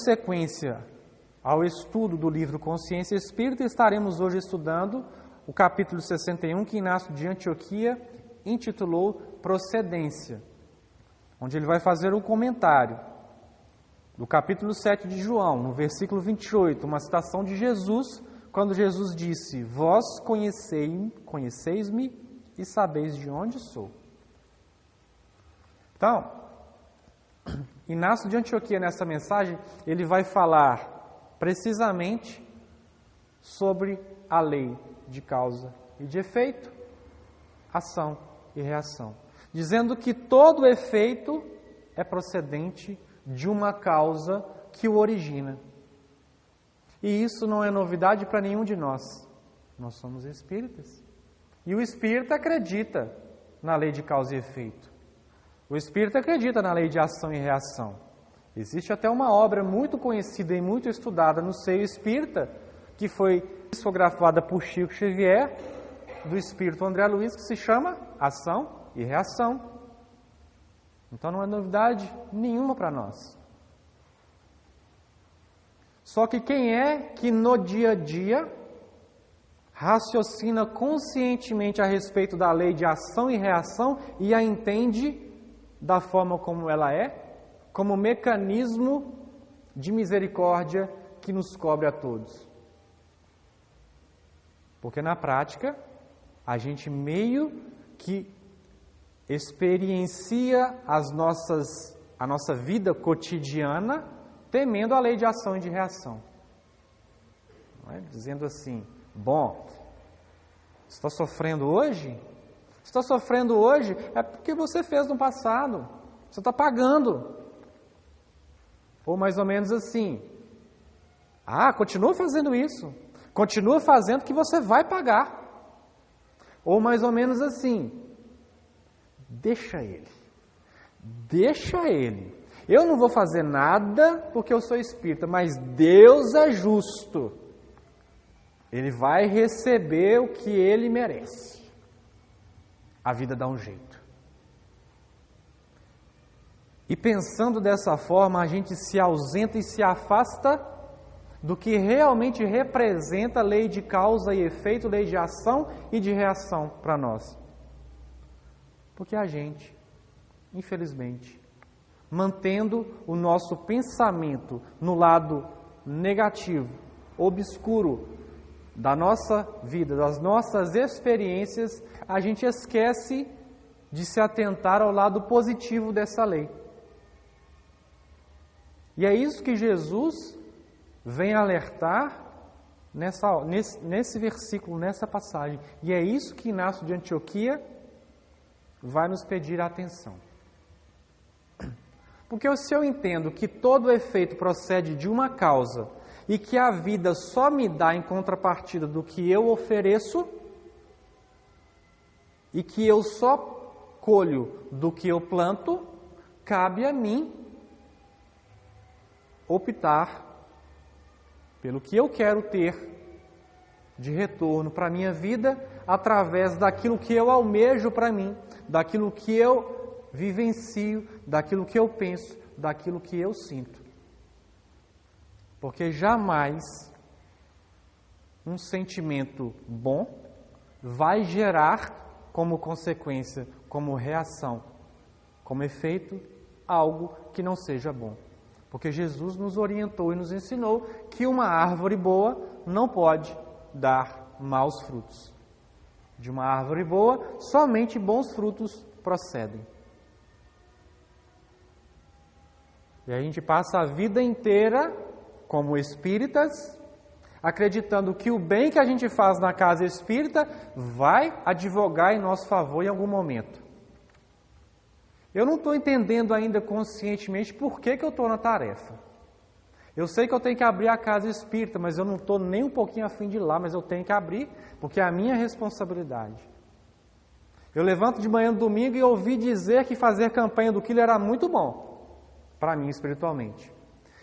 sequência ao estudo do livro Consciência Espírita, estaremos hoje estudando o capítulo 61, que Inácio de Antioquia intitulou Procedência, onde ele vai fazer um comentário do capítulo 7 de João, no versículo 28, uma citação de Jesus, quando Jesus disse: Vós conheceis-me e sabeis de onde sou. Então, Inácio de Antioquia, nessa mensagem, ele vai falar precisamente sobre a lei de causa e de efeito, ação e reação, dizendo que todo efeito é procedente de uma causa que o origina. E isso não é novidade para nenhum de nós. Nós somos espíritas. E o espírita acredita na lei de causa e efeito. O espírita acredita na lei de ação e reação. Existe até uma obra muito conhecida e muito estudada no seio espírita, que foi psicografada por Chico Xavier, do espírito André Luiz, que se chama Ação e Reação. Então não é novidade nenhuma para nós. Só que quem é que no dia a dia raciocina conscientemente a respeito da lei de ação e reação e a entende da forma como ela é, como mecanismo de misericórdia que nos cobre a todos? Porque na prática, a gente meio que experiencia a nossa vida cotidiana temendo a lei de ação e de reação. Não é? Dizendo assim: bom, você está sofrendo hoje? Você está sofrendo hoje é porque você fez no passado. Você está pagando. Ou mais ou menos assim: continua fazendo isso. Continua fazendo que você vai pagar. Ou mais ou menos assim: deixa ele. Deixa ele. Eu não vou fazer nada porque eu sou espírita, mas Deus é justo. Ele vai receber o que ele merece. A vida dá um jeito. E pensando dessa forma, a gente se ausenta e se afasta do que realmente representa a lei de causa e efeito, lei de ação e de reação para nós. Porque a gente, infelizmente, mantendo o nosso pensamento no lado negativo, obscuro da nossa vida, das nossas experiências, a gente esquece de se atentar ao lado positivo dessa lei. E é isso que Jesus vem alertar nesse versículo, nessa passagem. E é isso que Inácio de Antioquia vai nos pedir a atenção. Porque se eu entendo que todo efeito procede de uma causa e que a vida só me dá em contrapartida do que eu ofereço e que eu só colho do que eu planto, cabe a mim optar pelo que eu quero ter de retorno para a minha vida através daquilo que eu almejo para mim, daquilo que eu vivencio, daquilo que eu penso, daquilo que eu sinto. Porque jamais um sentimento bom vai gerar como consequência, como reação, como efeito, algo que não seja bom. Porque Jesus nos orientou e nos ensinou que uma árvore boa não pode dar maus frutos. De uma árvore boa, somente bons frutos procedem. E a gente passa a vida inteira, como espíritas, acreditando que o bem que a gente faz na casa espírita vai advogar em nosso favor em algum momento. Eu não estou entendendo ainda conscientemente por que eu estou na tarefa. Eu sei que eu tenho que abrir a casa espírita, mas eu não estou nem um pouquinho afim de ir lá, mas eu tenho que abrir, porque é a minha responsabilidade. Eu levanto de manhã no domingo e ouvi dizer que fazer campanha do Quilo era muito bom para mim espiritualmente.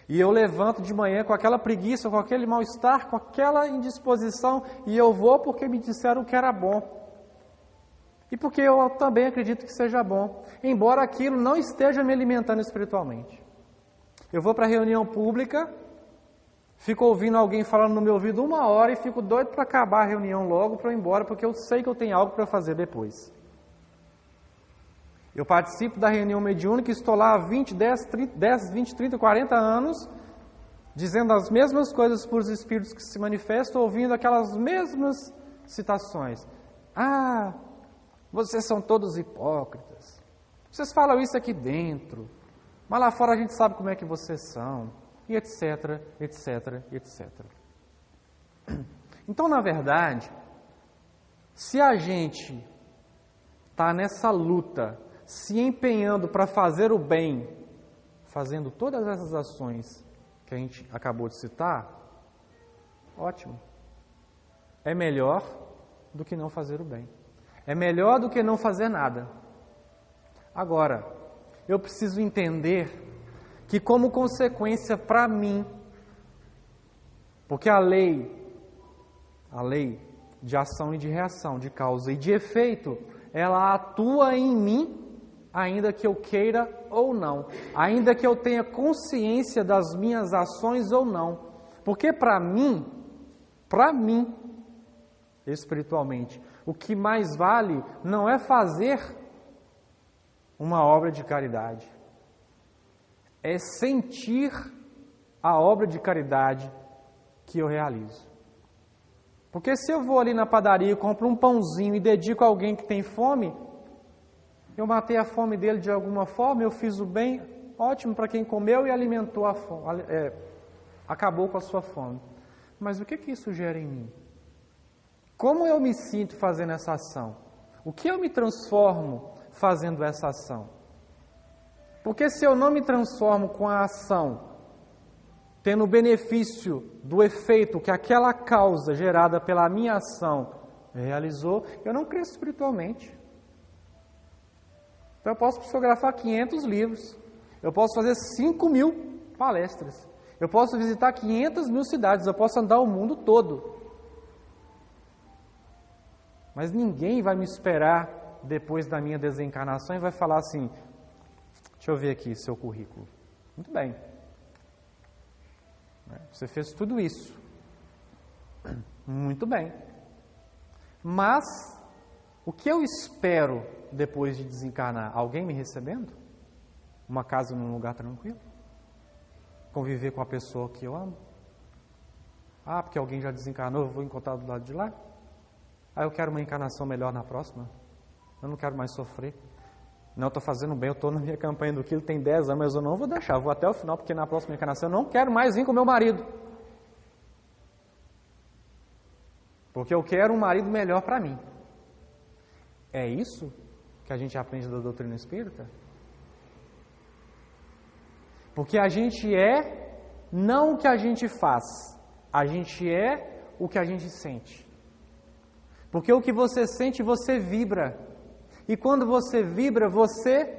E eu levanto de manhã com aquela preguiça, com aquele mal-estar, com aquela indisposição, e eu vou porque me disseram que era bom. E porque eu também acredito que seja bom, embora aquilo não esteja me alimentando espiritualmente. Eu vou para a reunião pública, fico ouvindo alguém falando no meu ouvido 1 hora e fico doido para acabar a reunião logo para eu ir embora, porque eu sei que eu tenho algo para fazer depois. Eu participo da reunião mediúnica e estou lá há 20, 20, 30, 40 anos, dizendo as mesmas coisas para os espíritos que se manifestam, ouvindo aquelas mesmas citações. Ah, vocês são todos hipócritas. Vocês falam isso aqui dentro, mas lá fora a gente sabe como é que vocês são, e etc, etc, etc. Então, na verdade, se a gente está nessa luta, se empenhando para fazer o bem, fazendo todas essas ações que a gente acabou de citar, ótimo. É melhor do que não fazer o bem. É melhor do que não fazer nada. Agora, eu preciso entender que como consequência para mim, porque a lei de ação e de reação, de causa e de efeito, ela atua em mim, ainda que eu queira ou não, ainda que eu tenha consciência das minhas ações ou não. Porque para mim, espiritualmente, o que mais vale não é fazer uma obra de caridade, é sentir a obra de caridade que eu realizo. Porque se eu vou ali na padaria e compro um pãozinho e dedico a alguém que tem fome, eu matei a fome dele de alguma forma, eu fiz o bem, ótimo para quem comeu e alimentou a fome, acabou com a sua fome. Mas o que isso gera em mim? Como eu me sinto fazendo essa ação? O que eu me transformo fazendo essa ação? Porque se eu não me transformo com a ação, tendo o benefício do efeito que aquela causa gerada pela minha ação realizou, eu não cresço espiritualmente. Então eu posso psicografar 500 livros, eu posso fazer 5.000 palestras, eu posso visitar 500.000 cidades, eu posso andar o mundo todo. Mas ninguém vai me esperar depois da minha desencarnação e vai falar assim, deixa eu ver aqui seu currículo. Muito bem. Você fez tudo isso. Muito bem. Mas, o que eu espero depois de desencarnar? Alguém me recebendo? Uma casa num lugar tranquilo? Conviver com a pessoa que eu amo? Ah, porque alguém já desencarnou, eu vou encontrar do lado de lá? Ah, eu quero uma encarnação melhor na próxima? Eu não quero mais sofrer. Não, eu estou fazendo bem, eu estou na minha campanha do quilo, tem 10 anos, mas eu não vou deixar, eu vou até o final, porque na próxima encarnação eu não quero mais vir com meu marido. Porque eu quero um marido melhor para mim. É isso que a gente aprende da doutrina espírita? Porque a gente é não o que a gente faz, a gente é o que a gente sente. Porque o que você sente, você vibra. E quando você vibra, você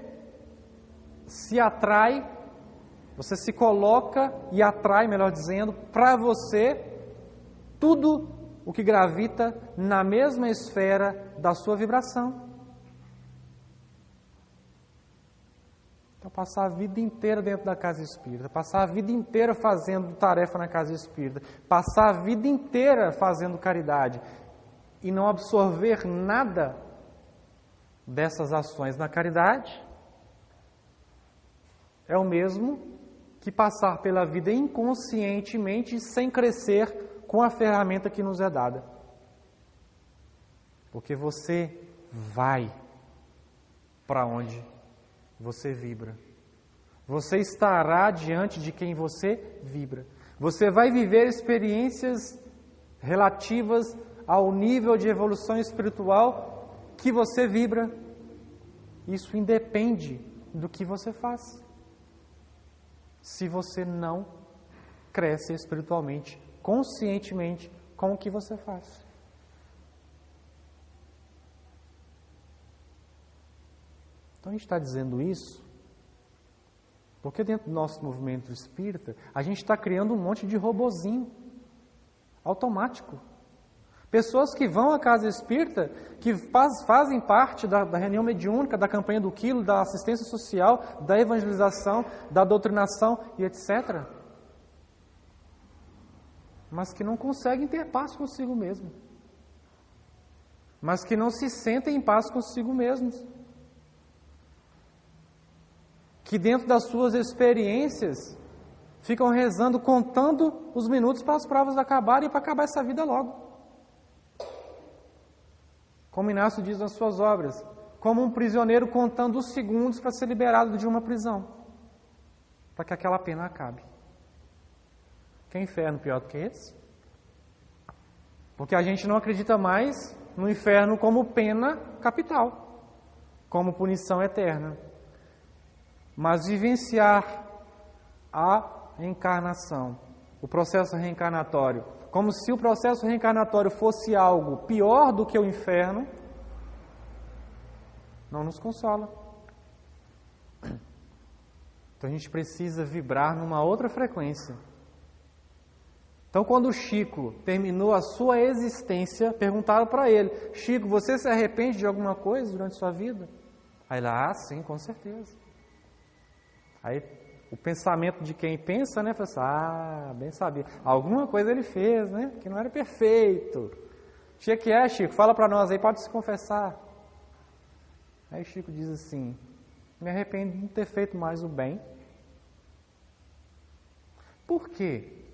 se atrai, você se coloca e atrai, melhor dizendo, para você tudo o que gravita na mesma esfera da sua vibração. Então, passar a vida inteira dentro da casa espírita, passar a vida inteira fazendo tarefa na casa espírita, passar a vida inteira fazendo caridade e não absorver nada dessas ações na caridade, é o mesmo que passar pela vida inconscientemente sem crescer com a ferramenta que nos é dada. Porque você vai para onde você vibra. Você estará diante de quem você vibra. Você vai viver experiências relativas ao nível de evolução espiritual que você vibra. Isso independe do que você faz. Se você não cresce espiritualmente, conscientemente, com o que você faz. Então a gente está dizendo isso porque dentro do nosso movimento espírita, a gente está criando um monte de robozinho automático. Pessoas que vão à casa espírita, que fazem parte da reunião mediúnica, da campanha do quilo, da assistência social, da evangelização, da doutrinação e etc. Mas que não conseguem ter paz consigo mesmo. Mas que não se sentem em paz consigo mesmos. Que dentro das suas experiências ficam rezando, contando os minutos para as provas acabarem e para acabar essa vida logo. Como Inácio diz nas suas obras, como um prisioneiro contando os segundos para ser liberado de uma prisão, para que aquela pena acabe. Que inferno pior do que esse? Porque a gente não acredita mais no inferno como pena capital, como punição eterna. Mas vivenciar a reencarnação, o processo reencarnatório, como se o processo reencarnatório fosse algo pior do que o inferno, não nos consola. Então a gente precisa vibrar numa outra frequência. Então quando o Chico terminou a sua existência, perguntaram para ele: Chico, você se arrepende de alguma coisa durante sua vida? Aí ele: sim, com certeza. Aí o pensamento de quem pensa, né, fala assim: bem sabia, alguma coisa ele fez, né, que não era perfeito. Chico, fala para nós aí, pode se confessar. Aí Chico diz assim: me arrependo de não ter feito mais o bem. Por quê?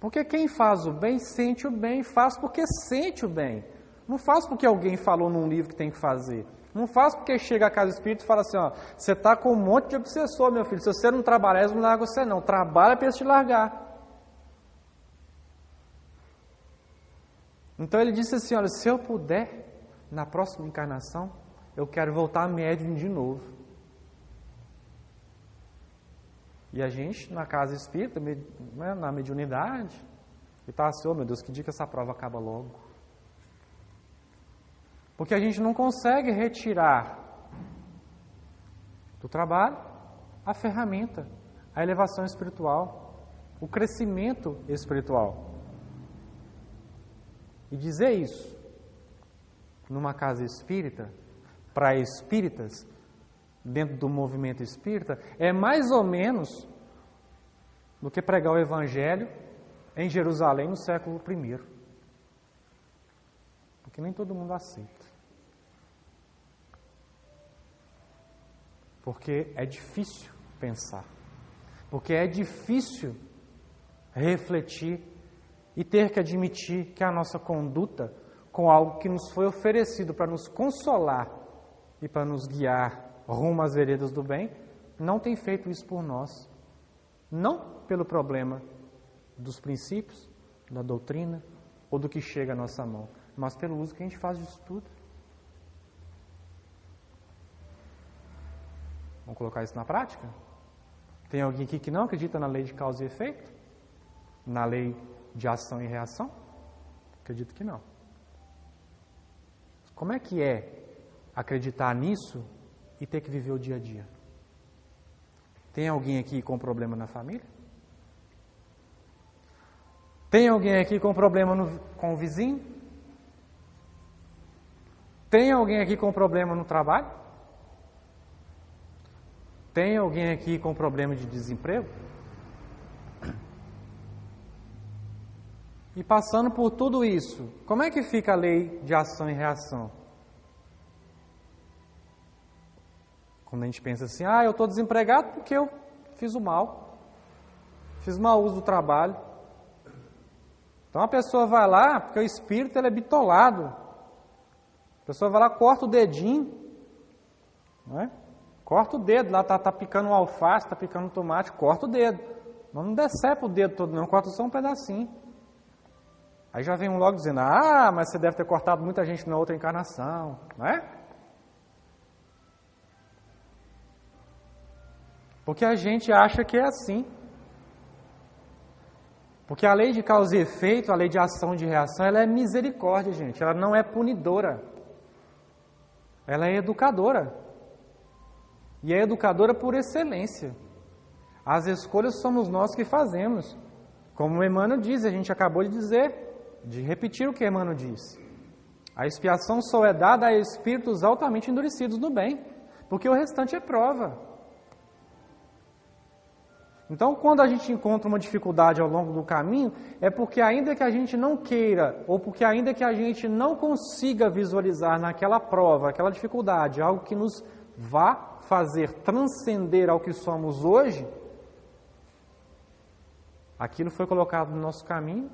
Porque quem faz o bem, sente o bem, faz porque sente o bem. Não faz porque alguém falou num livro que tem que fazer. Não faz porque chega a casa espírita e fala assim: você está com um monte de obsessor, meu filho. Se você não trabalhar, eles não largam você não. Trabalha para eles te largar. Então ele disse assim: olha, se eu puder, na próxima encarnação, eu quero voltar médium de novo. E a gente, na casa espírita, na mediunidade, e está assim: meu Deus, que dia que essa prova acaba logo. Porque a gente não consegue retirar do trabalho a ferramenta, a elevação espiritual, o crescimento espiritual. E dizer isso numa casa espírita, para espíritas, dentro do movimento espírita, é mais ou menos do que pregar o Evangelho em Jerusalém no século I. Porque nem todo mundo aceita. Porque é difícil pensar. Porque é difícil refletir e ter que admitir que a nossa conduta com algo que nos foi oferecido para nos consolar e para nos guiar rumo às veredas do bem, não tem feito isso por nós. Não pelo problema dos princípios, da doutrina ou do que chega à nossa mão, mas pelo uso que a gente faz disso tudo. Vamos colocar isso na prática? Tem alguém aqui que não acredita na lei de causa e efeito? Na lei de ação e reação? Acredito que não. Como é que é acreditar nisso e ter que viver o dia a dia? Tem alguém aqui com problema na família? Tem alguém aqui com problema com o vizinho? Tem alguém aqui com problema no trabalho? Tem alguém aqui com problema de desemprego? E passando por tudo isso, como é que fica a lei de ação e reação? Quando a gente pensa assim: eu estou desempregado porque eu fiz o mal, fiz mau uso do trabalho. Então a pessoa vai lá, porque o espírito ele é bitolado. A pessoa vai lá, corta o dedinho, não é? Corta o dedo, lá está picando um alface, está picando um tomate, corta o dedo. Mas não decepa o dedo todo não, corta só um pedacinho. Aí já vem um logo dizendo: mas você deve ter cortado muita gente na outra encarnação, não é? Porque a gente acha que é assim. Porque a lei de causa e efeito, a lei de ação e de reação, ela é misericórdia, gente. Ela não é punidora. Ela é educadora. E é educadora por excelência. As escolhas somos nós que fazemos. Como o Emmanuel diz, a gente acabou de dizer, de repetir o que Emmanuel disse. A expiação só é dada a espíritos altamente endurecidos no bem, porque o restante é prova. Então, quando a gente encontra uma dificuldade ao longo do caminho, é porque ainda que a gente não queira, ou porque ainda que a gente não consiga visualizar naquela prova, aquela dificuldade, algo que nos vá fazer transcender ao que somos hoje, aquilo foi colocado no nosso caminho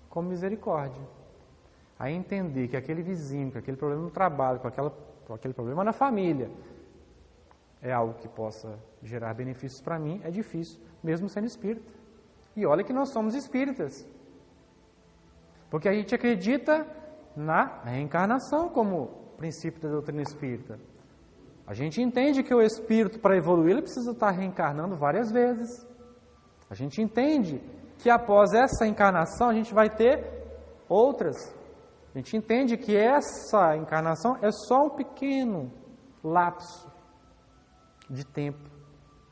como misericórdia. Aí entender que aquele vizinho, que aquele problema no trabalho, com aquele problema na família, é algo que possa gerar benefícios para mim, é difícil, mesmo sendo espírita. E olha que nós somos espíritas. Porque a gente acredita na reencarnação como princípio da doutrina espírita. A gente entende que o espírito, para evoluir, ele precisa estar reencarnando várias vezes. A gente entende que após essa encarnação a gente vai ter outras. A gente entende que essa encarnação é só um pequeno lapso de tempo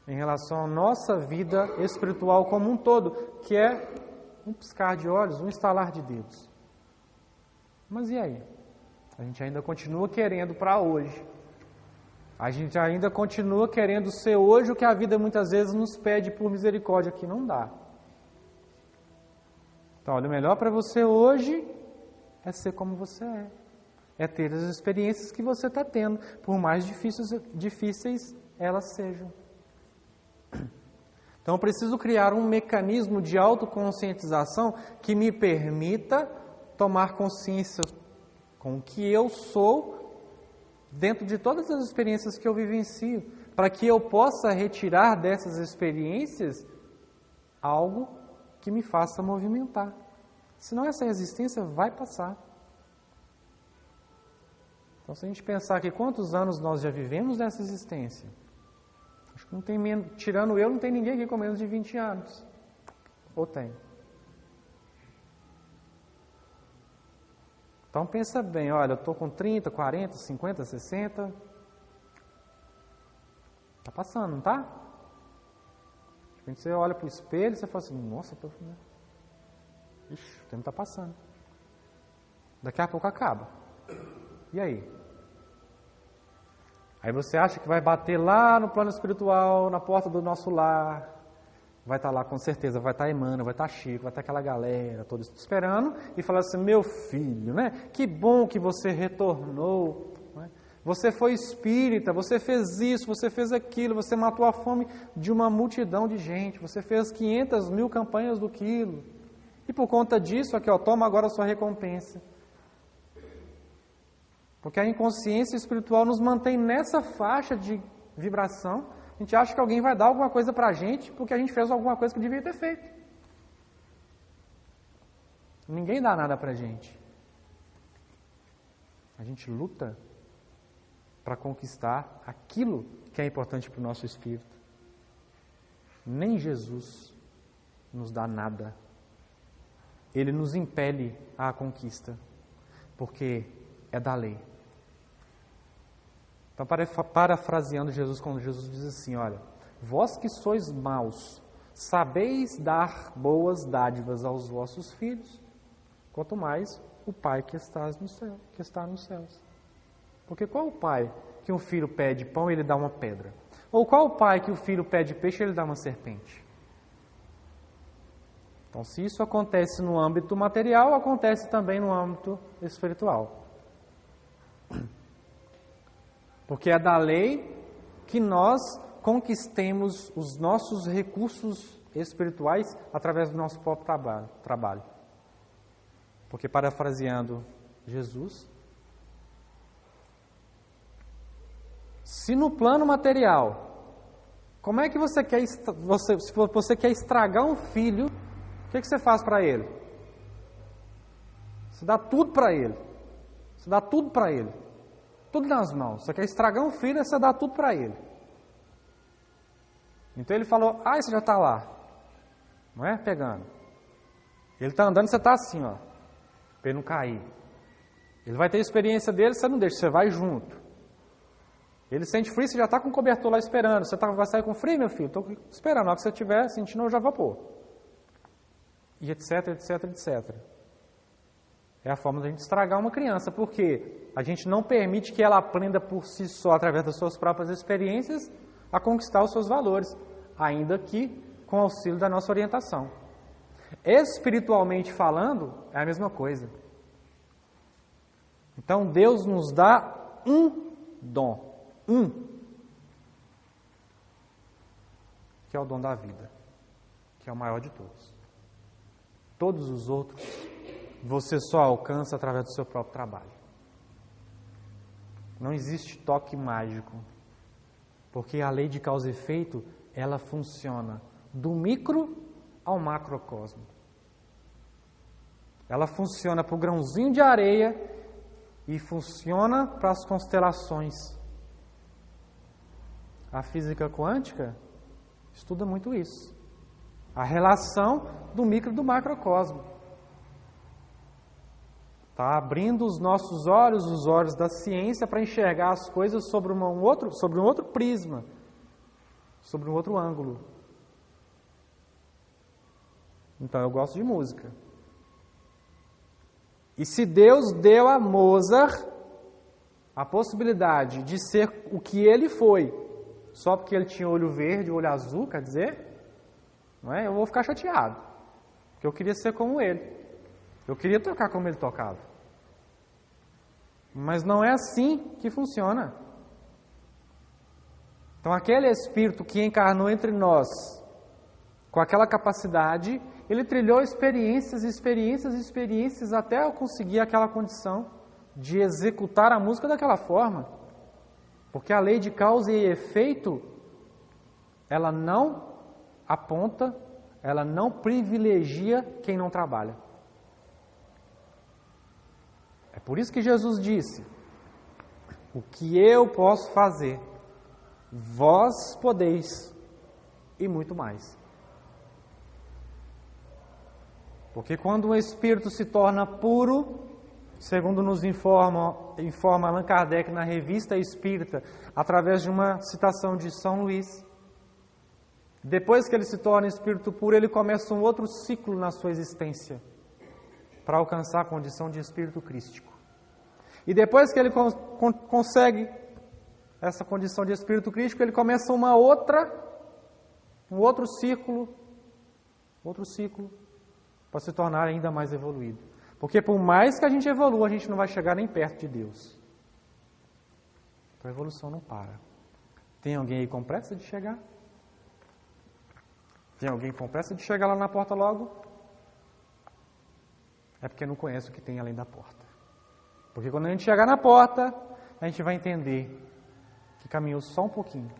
em relação à nossa vida espiritual como um todo, que é um piscar de olhos, um estalar de dedos. Mas e aí? A gente ainda continua querendo para hoje. A gente ainda continua querendo ser hoje o que a vida muitas vezes nos pede por misericórdia, que não dá. Então, olha, o melhor para você hoje é ser como você é. É ter as experiências que você está tendo, por mais difíceis elas sejam. Então, eu preciso criar um mecanismo de autoconscientização que me permita tomar consciência com o que eu sou dentro de todas as experiências que eu vivencio, para que eu possa retirar dessas experiências algo que me faça movimentar. Senão essa existência vai passar. Então, se a gente pensar que quantos anos nós já vivemos nessa existência, acho que não tem menos, tirando eu, não tem ninguém aqui com menos de 20 anos. Ou tem? Então pensa bem, olha, eu estou com 30, 40, 50, 60. Está passando, não está? De repente você olha para o espelho e você fala assim, nossa, ixi, o tempo está passando. Daqui a pouco acaba. E aí? Aí você acha que vai bater lá no plano espiritual, na porta do nosso lar. Vai estar lá com certeza, vai estar Emmanuel, vai estar Chico, vai estar aquela galera toda esperando e falar assim, meu filho, né? Que bom que você retornou. Né? Você foi espírita, você fez isso, você fez aquilo, você matou a fome de uma multidão de gente, você fez 500 mil campanhas do quilo. E por conta disso, aqui ó, toma agora a sua recompensa. Porque a inconsciência espiritual nos mantém nessa faixa de vibração. A gente acha que alguém vai dar alguma coisa para a gente porque a gente fez alguma coisa que devia ter feito. Ninguém dá nada para a gente. A gente luta para conquistar aquilo que é importante para o nosso espírito. Nem Jesus nos dá nada. Ele nos impele à conquista, porque é da lei. Então, parafraseando Jesus, quando Jesus diz assim, olha, vós que sois maus, sabeis dar boas dádivas aos vossos filhos, quanto mais o Pai que está nos céus. Porque qual o pai que um filho pede pão e ele dá uma pedra? Ou qual o pai que o filho pede peixe e ele dá uma serpente? Então, se isso acontece no âmbito material, acontece também no âmbito espiritual. Porque é da lei que nós conquistemos os nossos recursos espirituais através do nosso próprio trabalho. Porque, parafraseando Jesus, se no plano material, como é que se você quer estragar um filho, o que você faz para ele? Você dá tudo para ele. Você dá tudo para ele. Tudo nas mãos. Você quer estragar um filho, você dá tudo para ele. Então ele falou, você já está lá. Não é? Pegando. Ele está andando, você está assim, ó. Para ele não cair. Ele vai ter a experiência dele, você não deixa, você vai junto. Ele sente frio, você já está com o cobertor lá esperando. Você vai sair com frio, meu filho? Estou esperando. Na hora que você estiver sentindo, eu já vou pôr. E etc, etc, etc. É a forma de a gente estragar uma criança, porque a gente não permite que ela aprenda por si só, através das suas próprias experiências, a conquistar os seus valores, ainda que com auxílio da nossa orientação. Espiritualmente falando, é a mesma coisa. Então Deus nos dá um dom, que é o dom da vida, que é o maior de todos. Todos os outros você só alcança através do seu próprio trabalho. Não existe toque mágico, porque a lei de causa e efeito, ela funciona do micro ao macrocosmo. Ela funciona para o grãozinho de areia e funciona para as constelações. A física quântica estuda muito isso. A relação do micro e do macrocosmo. Está abrindo os nossos olhos, os olhos da ciência, para enxergar as coisas sobre um outro prisma, sobre um outro ângulo. Então eu gosto de música. E se Deus deu a Mozart a possibilidade de ser o que ele foi, só porque ele tinha olho verde, olho azul, quer dizer, não é? Eu vou ficar chateado, porque eu queria ser como ele. Eu queria tocar como ele tocava. Mas não é assim que funciona. Então aquele Espírito que encarnou entre nós, com aquela capacidade, ele trilhou experiências até eu conseguir aquela condição de executar a música daquela forma. Porque a lei de causa e efeito, ela não aponta, ela não privilegia quem não trabalha. É por isso que Jesus disse: o que eu posso fazer, vós podeis, e muito mais. Porque quando o espírito se torna puro, segundo nos informa Allan Kardec na Revista Espírita, através de uma citação de São Luís, depois que ele se torna espírito puro, ele começa um outro ciclo na sua existência, para alcançar a condição de espírito crístico. E depois que ele consegue essa condição de espírito crístico, ele começa um outro ciclo, para se tornar ainda mais evoluído. Porque por mais que a gente evolua, a gente não vai chegar nem perto de Deus. Então a evolução não para. Tem alguém aí com pressa de chegar? Tem alguém com pressa de chegar lá na porta logo? É porque não conhece o que tem além da porta. Porque quando a gente chegar na porta, a gente vai entender que caminhou só um pouquinho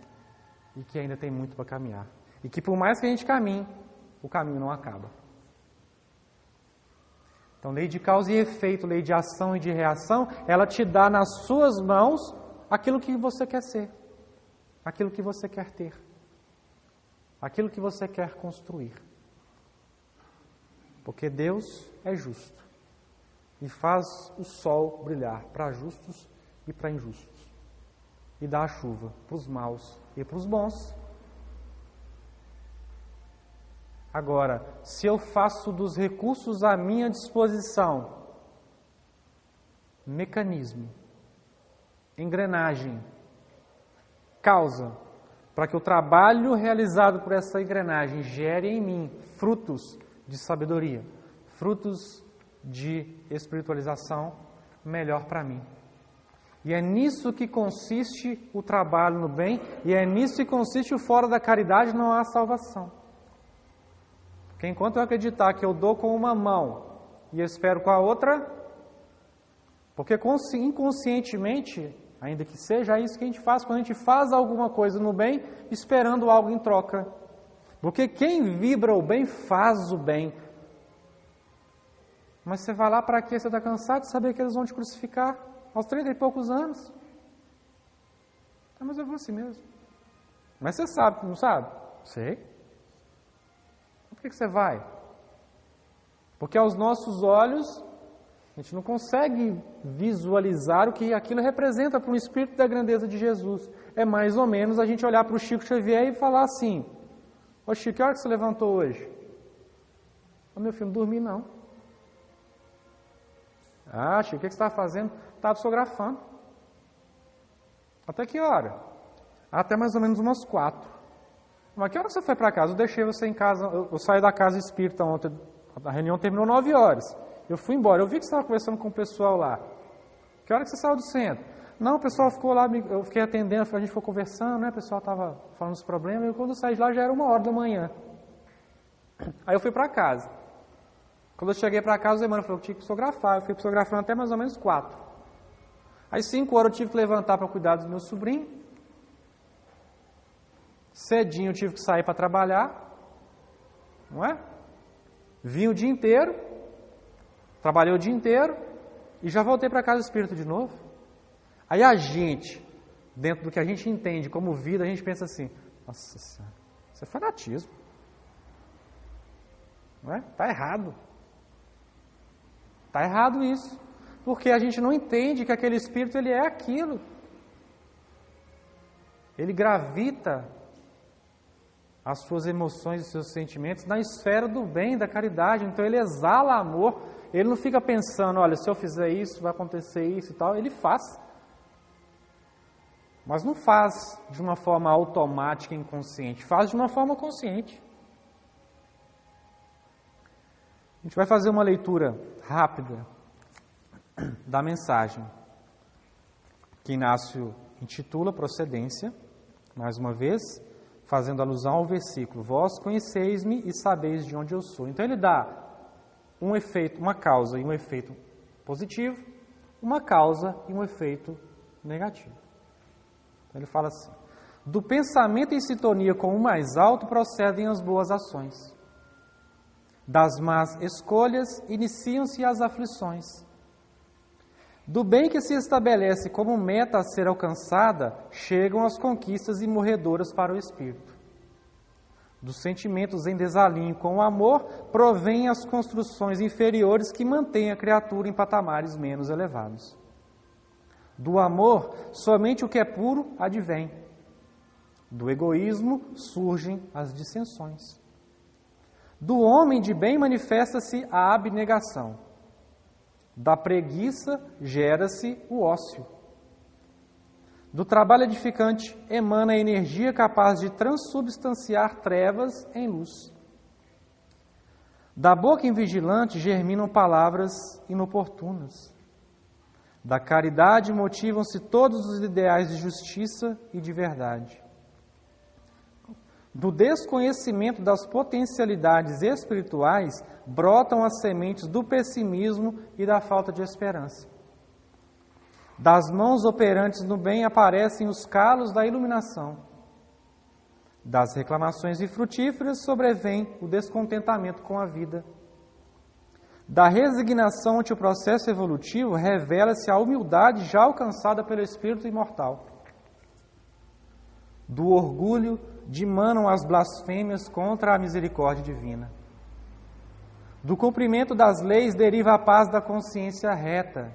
e que ainda tem muito para caminhar. E que por mais que a gente caminhe, o caminho não acaba. Então, lei de causa e efeito, lei de ação e de reação, ela te dá nas suas mãos aquilo que você quer ser, aquilo que você quer ter, aquilo que você quer construir. Porque Deus é justo e faz o sol brilhar para justos e para injustos, e dá a chuva para os maus e para os bons. Agora, se eu faço dos recursos à minha disposição mecanismo, engrenagem, causa, para que o trabalho realizado por essa engrenagem gere em mim frutos de sabedoria, frutos de espiritualização, melhor para mim. E é nisso que consiste o trabalho no bem, e é nisso que consiste o fora da caridade, não há salvação. Porque enquanto eu acreditar que eu dou com uma mão e espero com a outra, porque inconscientemente, ainda que seja isso que a gente faz, quando a gente faz alguma coisa no bem, esperando algo em troca. Porque quem vibra o bem, faz o bem. Mas você vai lá para quê? Você está cansado de saber que eles vão te crucificar aos 30 e poucos anos? Mas eu vou assim mesmo. Mas você sabe, não sabe? Sei. Por que você vai? Porque aos nossos olhos, a gente não consegue visualizar o que aquilo representa para o Espírito da grandeza de Jesus. É mais ou menos a gente olhar para o Chico Xavier e falar assim: ô Chico, que hora que você levantou hoje? Ô meu filho, não dormi não. Ah, Chico, o que você estava fazendo? Estava psicografando. Até que hora? Até mais ou menos umas 4. Mas que hora você foi para casa? Eu deixei você em casa, eu saí da casa espírita ontem, a reunião terminou 9 horas. Eu fui embora, eu vi que você estava conversando com o pessoal lá. Que hora que você saiu do centro? Não, o pessoal ficou lá, eu fiquei atendendo, a gente ficou conversando, né? O pessoal estava falando dos problemas, e quando eu saí de lá já era 1h da manhã. Aí eu fui para casa. Quando eu cheguei para casa, o Emmanuel falou que tinha que psicografar. Eu fui psicografando até mais ou menos 4. Aí 5 horas eu tive que levantar para cuidar do meu sobrinho. Cedinho eu tive que sair para trabalhar. Não é? Vim o dia inteiro. Trabalhei o dia inteiro. E já voltei para casa espírita de novo. Aí a gente, dentro do que a gente entende como vida, a gente pensa assim, nossa Senhora, isso é fanatismo. Não é? Está errado. Está errado isso. Porque a gente não entende que aquele espírito ele é aquilo. Ele gravita as suas emoções e seus sentimentos na esfera do bem, da caridade. Então ele exala amor. Ele não fica pensando, olha, se eu fizer isso, vai acontecer isso e tal. Ele faz. Mas não faz de uma forma automática e inconsciente. Faz de uma forma consciente. A gente vai fazer uma leitura rápida da mensagem que Inácio intitula Procedência, mais uma vez, fazendo alusão ao versículo: Vós conheceis-me e sabeis de onde eu sou. Então ele dá um efeito, uma causa e um efeito positivo, uma causa e um efeito negativo. Então ele fala assim: do pensamento em sintonia com o mais alto procedem as boas ações. Das más escolhas iniciam-se as aflições. Do bem que se estabelece como meta a ser alcançada, chegam as conquistas imorredoras para o espírito. Dos sentimentos em desalinho com o amor, provêm as construções inferiores que mantêm a criatura em patamares menos elevados. Do amor, somente o que é puro advém. Do egoísmo surgem as dissensões. Do homem de bem manifesta-se a abnegação. Da preguiça gera-se o ócio. Do trabalho edificante emana a energia capaz de transubstanciar trevas em luz. Da boca invigilante germinam palavras inoportunas. Da caridade motivam-se todos os ideais de justiça e de verdade. Do desconhecimento das potencialidades espirituais brotam as sementes do pessimismo e da falta de esperança. Das mãos operantes no bem aparecem os calos da iluminação. Das reclamações infrutíferas sobrevém o descontentamento com a vida. Da resignação ante o processo evolutivo revela-se a humildade já alcançada pelo Espírito imortal. Do orgulho dimanam as blasfêmias contra a misericórdia divina. Do cumprimento das leis deriva a paz da consciência reta.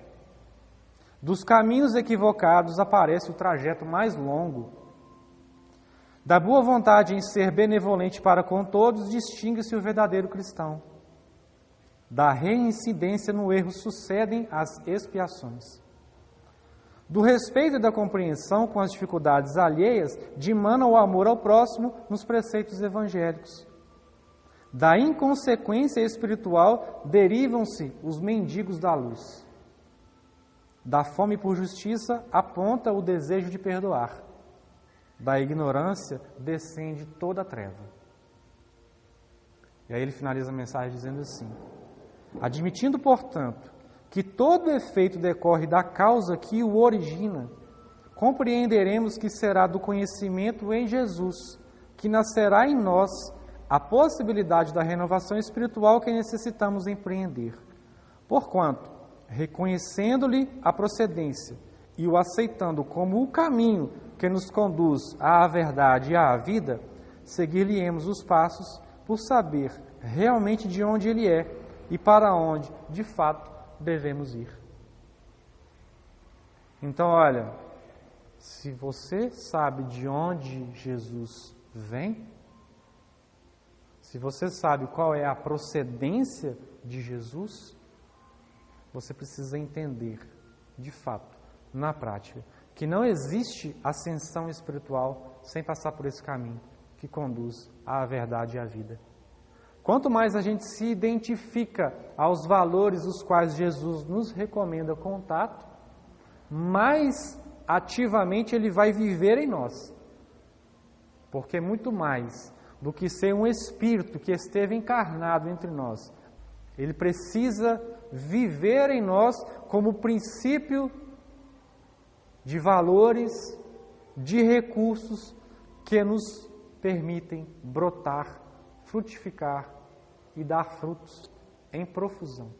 Dos caminhos equivocados aparece o trajeto mais longo. Da boa vontade em ser benevolente para com todos distingue-se o verdadeiro cristão. Da reincidência no erro sucedem as expiações. Do respeito e da compreensão com as dificuldades alheias, dimana o amor ao próximo nos preceitos evangélicos. Da inconsequência espiritual derivam-se os mendigos da luz. Da fome por justiça aponta o desejo de perdoar. Da ignorância descende toda a treva. E aí ele finaliza a mensagem dizendo assim: admitindo, portanto, que todo efeito decorre da causa que o origina, compreenderemos que será do conhecimento em Jesus, que nascerá em nós a possibilidade da renovação espiritual que necessitamos empreender. Porquanto, reconhecendo-lhe a procedência e o aceitando como o caminho que nos conduz à verdade e à vida, seguir-lhe-emos os passos por saber realmente de onde ele é e para onde, de fato, devemos ir. Então, olha, se você sabe de onde Jesus vem, se você sabe qual é a procedência de Jesus, você precisa entender, de fato, na prática, que não existe ascensão espiritual sem passar por esse caminho que conduz à verdade e à vida. Quanto mais a gente se identifica aos valores os quais Jesus nos recomenda contato, mais ativamente Ele vai viver em nós. Porque muito mais do que ser um Espírito que esteve encarnado entre nós, Ele precisa viver em nós como princípio de valores, de recursos que nos permitem brotar, frutificar e dar frutos em profusão.